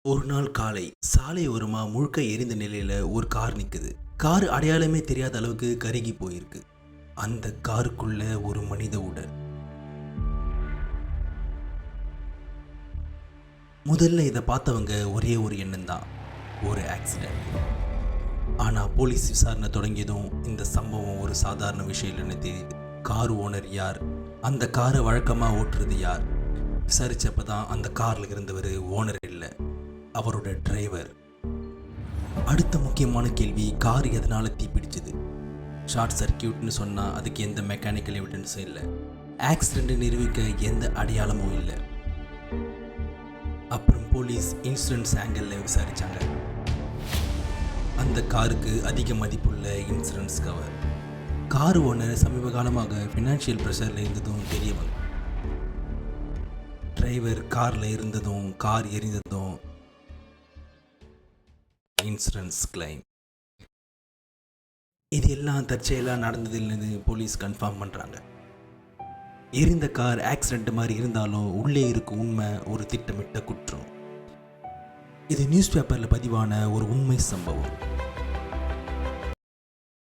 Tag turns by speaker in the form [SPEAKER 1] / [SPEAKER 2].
[SPEAKER 1] ஒரு நாள் காலை சாலை ஓரமா முழுக்க எரிந்த நிலையில ஒரு கார் நிக்குது. கார் அடையாளமே தெரியாத அளவுக்கு கருகி போயிருக்கு. அந்த காருக்குள்ள ஒரு மனித உடல். முதல்ல இதை பார்த்தவங்க ஒரே ஒரு எண்ணம் தான், ஒரு ஆக்சிடென்ட். ஆனா போலீஸ் விசாரணை தொடங்கியதும் இந்த சம்பவம் ஒரு சாதாரண விஷயம் இல்லைன்னு தெரியுது. கார் ஓனர் யார், அந்த காரை வழக்கமா ஓட்டுறது யார்? விசாரிச்சப்பதான் அந்த கார்ல இருந்தவர் ஓனர் இல்லை, அவரோட டிரைவர். அடுத்த முக்கியமான கேள்வி, கார் எதனால தீப்பிடிச்சது? ஷார்ட் சர்க்கியூட்னு சொன்னால் அதுக்கு எந்த மெக்கானிக்கல் எவிடன்ஸும் இல்லை. ஆக்சிடென்ட் நிரூபிக்க எந்த அடையாளமும் இல்லை. அப்புறம் போலீஸ் இன்சூரன்ஸ் ஆங்கிளில் விசாரித்தாங்க. அந்த காருக்கு அதிக மதிப்புள்ள இன்சூரன்ஸ் கவர். கார் ஓனர் சமீப காலமாக ஃபினான்ஷியல் ப்ரெஷரில் இருந்ததும் தெரிய வரும். டிரைவர் காரில் இருந்ததும் கார் எரிந்ததும் இன்சூரன்ஸ் கிளைம். இது எல்லாம் தற்செயலாக நடந்ததில்லைன்னு போலீஸ் கன்ஃபார்ம் பண்ணுறாங்க. எரிந்த கார் ஆக்சிடென்ட் மாதிரி இருந்தாலும் உள்ளே இருக்கும் உண்மை ஒரு திட்டமிட்ட குற்றம். இது நியூஸ் பேப்பரில் பதிவான ஒரு உண்மை சம்பவம்.